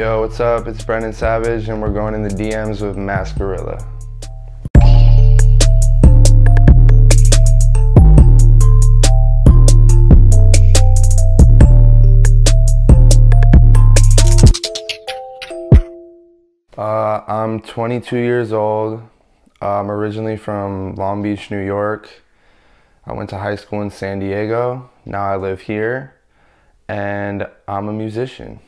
Yo, what's up? It's Brennan Savage, and we're going in the DMs with Mascarilla. I'm 22 years old. I'm originally from Long Beach, New York. I went to high school in San Diego. Now I live here, and I'm a musician.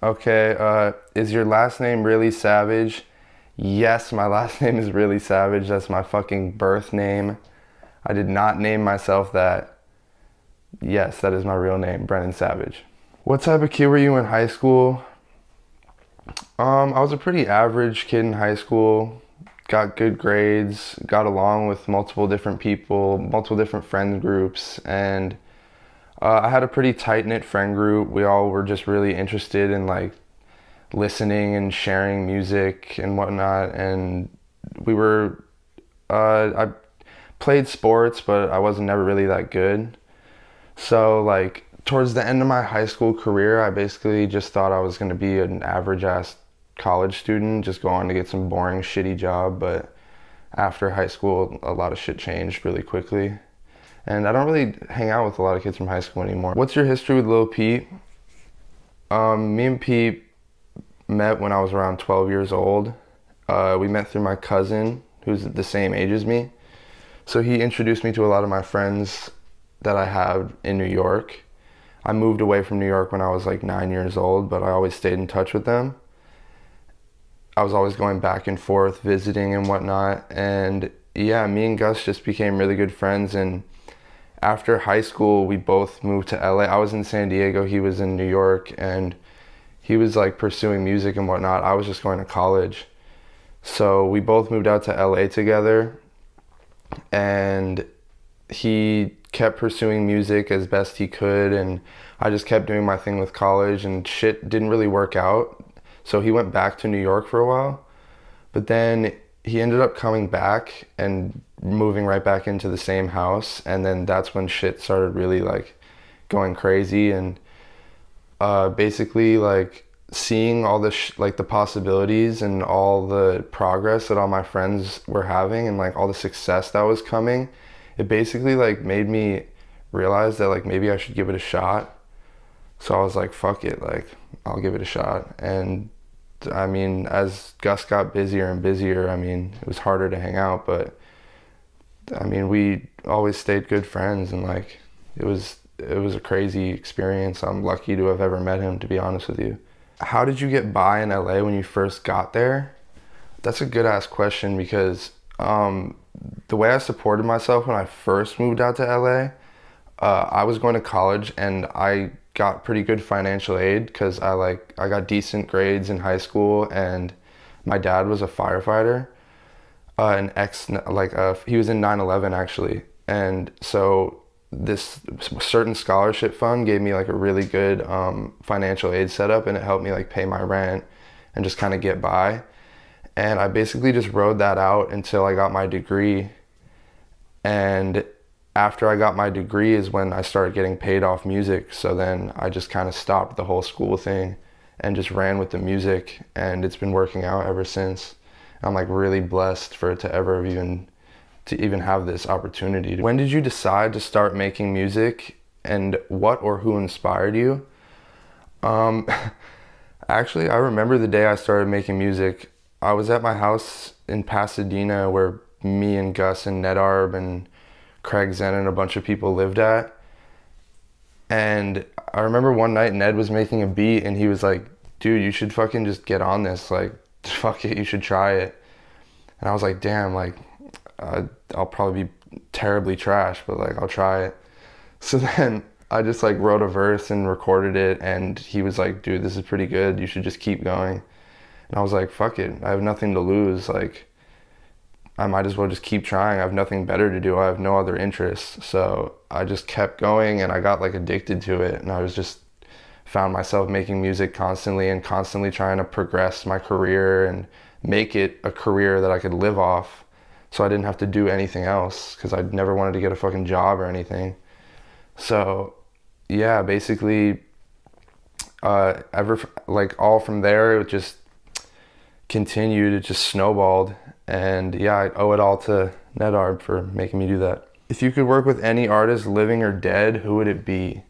Okay, is your last name really Savage? Yes, my last name is really Savage. That's my fucking birth name. I did not name myself that. Yes, that is my real name, Brennan Savage. What type of kid were you in high school? I was a pretty average kid in high school. Got good grades, got along with multiple different people, multiple different friend groups, and I had a pretty tight-knit friend group. We all were just really interested in like listening and sharing music and whatnot. And we were, I played sports, but I wasn't never really that good. So like towards the end of my high school career, I basically just thought I was going to be an average-ass college student, just go on to get some boring, shitty job. But after high school, a lot of shit changed really quickly. And I don't really hang out with a lot of kids from high school anymore. What's your history with Lil Peep? Me and Peep met when I was around 12 years old. We met through my cousin, who's the same age as me. So he introduced me to a lot of my friends that I have in New York. I moved away from New York when I was like 9 years old, but I always stayed in touch with them. I was always going back and forth, visiting and whatnot. And yeah, me and Gus just became really good friends. And after high school, we both moved to LA. I was in San Diego, he was in New York, and he was like pursuing music and whatnot. I was just going to college. So we both moved out to LA together, and he kept pursuing music as best he could, and I just kept doing my thing with college, and shit didn't really work out. So he went back to New York for a while, but then he ended up coming back and moving right back into the same house. And then that's when shit started really like going crazy, and basically like seeing all the like the possibilities and all the progress that all my friends were having and like all the success that was coming, it basically like made me realize that like maybe I should give it a shot. So I was like, fuck it, like I'll give it a shot. And I mean, as Gus got busier and busier, I mean, it was harder to hang out, but I mean, we always stayed good friends, and like it was a crazy experience. I'm lucky to have ever met him, to be honest with you. How did you get by in LA when you first got there? That's a good ass question, because the way I supported myself when I first moved out to LA, I was going to college and I got pretty good financial aid because I got decent grades in high school, and my dad was a firefighter, he was in 9/11 actually, and so this certain scholarship fund gave me like a really good financial aid setup, and it helped me like pay my rent and just kind of get by. And I basically just rode that out until I got my degree. And after I got my degree is when I started getting paid off music. So then I just kind of stopped the whole school thing and just ran with the music, and it's been working out ever since. I'm like really blessed for it to even have this opportunity. When did you decide to start making music, and what or who inspired you? Actually, I remember the day I started making music. I was at my house in Pasadena where me and Gus and Nedarb and Craig Zen and a bunch of people lived at. And I remember one night Ned was making a beat and he was like, dude, you should fucking just get on this. Like, fuck it, you should try it. And I was like, damn, like, I'll probably be terribly trash, but like, I'll try it. So then I just like wrote a verse and recorded it, and he was like, dude, this is pretty good. You should just keep going. And I was like, fuck it, I have nothing to lose. Like, I might as well just keep trying. I have nothing better to do. I have no other interests. So I just kept going, and I got like addicted to it. And I was just found myself making music constantly and constantly trying to progress my career and make it a career that I could live off. So I didn't have to do anything else, because I never wanted to get a fucking job or anything. So yeah, basically Like all from there, it just continued, it just snowballed. And yeah, I owe it all to NetArt for making me do that. If you could work with any artist, living or dead, who would it be?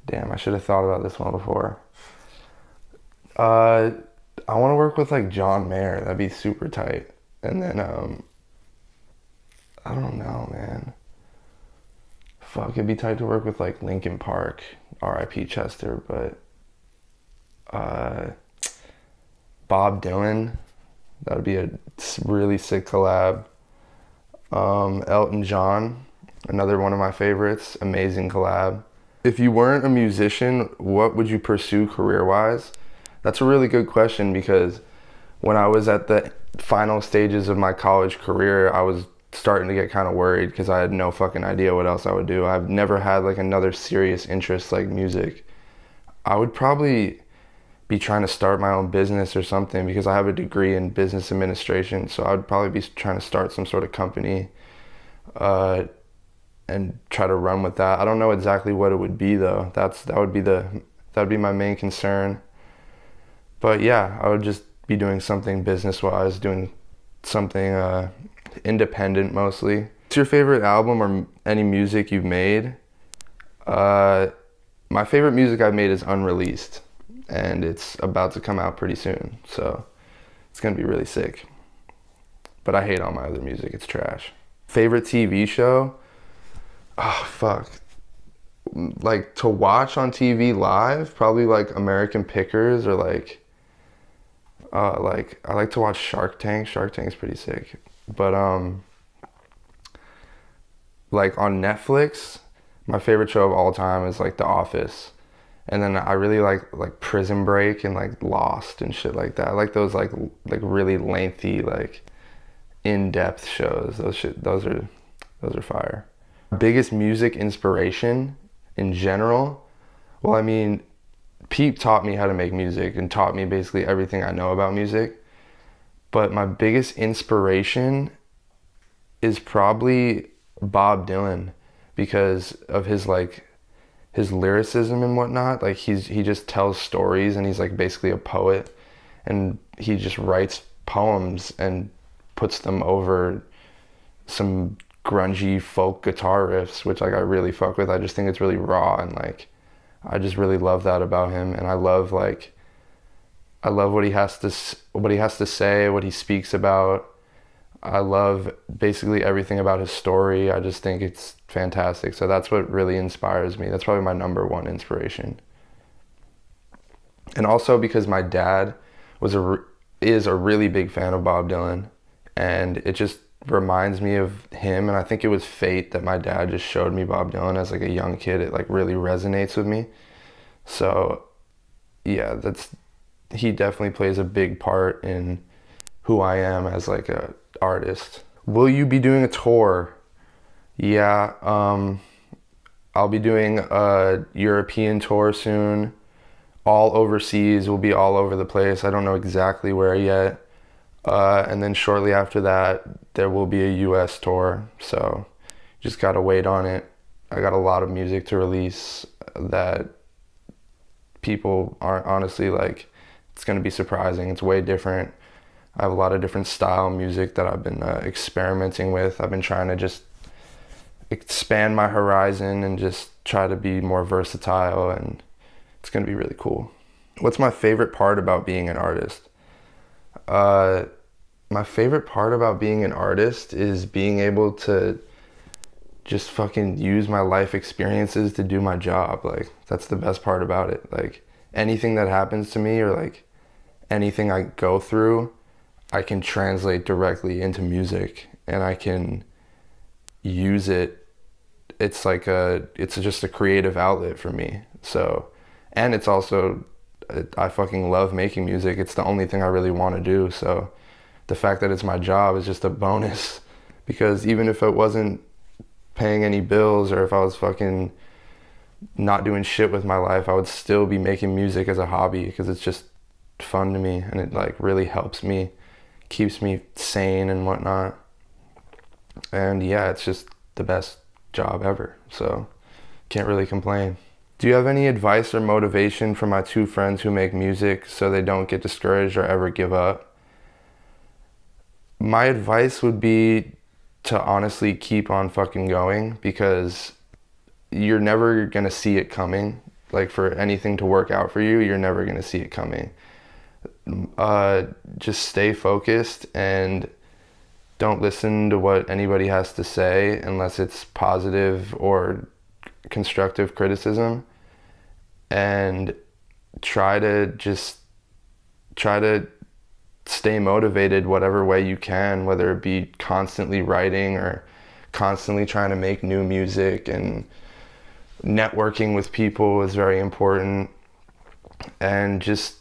Damn, I should have thought about this one before. Uh, I want to work with like John Mayer. That'd be super tight. And then, I don't know, man. Fuck, it'd be tight to work with like Linkin Park, R.I.P. Chester, but Bob Dylan, that would be a really sick collab. Elton John, another one of my favorites, amazing collab. If you weren't a musician, what would you pursue career-wise? That's a really good question because when I was at the final stages of my college career, I was starting to get kind of worried because I had no fucking idea what else I would do. I've never had like another serious interest like music. I would probably be trying to start my own business or something because I have a degree in business administration. So I would probably be trying to start some sort of company and try to run with that. I don't know exactly what it would be though. That would be my main concern. But yeah, I would just be doing something business-wise, doing something independent mostly. What's your favorite album or any music you've made? My favorite music I've made is unreleased, and it's about to come out pretty soon, so it's gonna be really sick. But I hate all my other music, it's trash. Favorite TV show? Oh, fuck. Like to watch on TV live, probably like American Pickers or like I like to watch Shark Tank. Shark Tank's pretty sick. But like on Netflix, my favorite show of all time is like The Office. And then I really like Prison Break and like Lost and shit like that. I like those like really lengthy, like in-depth shows. Those are fire. Biggest music inspiration in general? Well, I mean, Pete taught me how to make music and taught me basically everything I know about music. But my biggest inspiration is probably Bob Dylan because of his lyricism and whatnot. Like he just tells stories and he's like basically a poet and he just writes poems and puts them over some grungy folk guitar riffs, which like I really fuck with. I just think it's really raw and like I just really love that about him. And I love what he has to say, what he speaks about. I love basically everything about his story. I just think it's fantastic. So that's what really inspires me. That's probably my number one inspiration. And also because my dad is a really big fan of Bob Dylan, and it just reminds me of him. And I think it was fate that my dad just showed me Bob Dylan as like a young kid. It like really resonates with me. So yeah, he definitely plays a big part in who I am as like a artist. Will you be doing a tour? Yeah, I'll be doing a European tour soon. All overseas, will be all over the place. I don't know exactly where yet. And then shortly after that, there will be a US tour. So just gotta wait on it. I got a lot of music to release that people aren't honestly like, it's gonna be surprising. It's way different. I have a lot of different style music that I've been experimenting with. I've been trying to just expand my horizon and just try to be more versatile, and it's gonna be really cool. What's my favorite part about being an artist? My favorite part about being an artist is being able to just fucking use my life experiences to do my job. Like, that's the best part about it. Like, anything that happens to me or like anything I go through, I can translate directly into music and I can use it. It's like it's just a creative outlet for me. So, and it's also, I fucking love making music. It's the only thing I really want to do. So the fact that it's my job is just a bonus, because even if it wasn't paying any bills or if I was fucking not doing shit with my life, I would still be making music as a hobby because it's just fun to me and it like really helps me, keeps me sane and whatnot. And yeah, it's just the best job ever. So can't really complain. Do you have any advice or motivation for my two friends who make music so they don't get discouraged or ever give up? My advice would be to honestly keep on fucking going, because you're never gonna see it coming. Like, for anything to work out for you, you're never gonna see it coming. Just stay focused and don't listen to what anybody has to say unless it's positive or constructive criticism, and try to stay motivated whatever way you can, whether it be constantly writing or constantly trying to make new music. And networking with people is very important. And just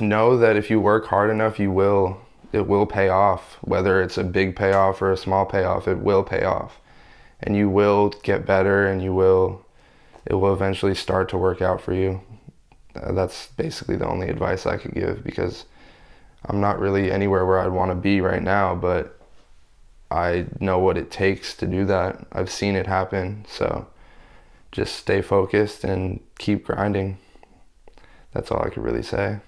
know that if you work hard enough, it will pay off. Whether it's a big payoff or a small payoff, it will pay off. And you will get better, and it will eventually start to work out for you. That's basically the only advice I could give, because I'm not really anywhere where I'd want to be right now, but I know what it takes to do that. I've seen it happen, so just stay focused and keep grinding. That's all I could really say.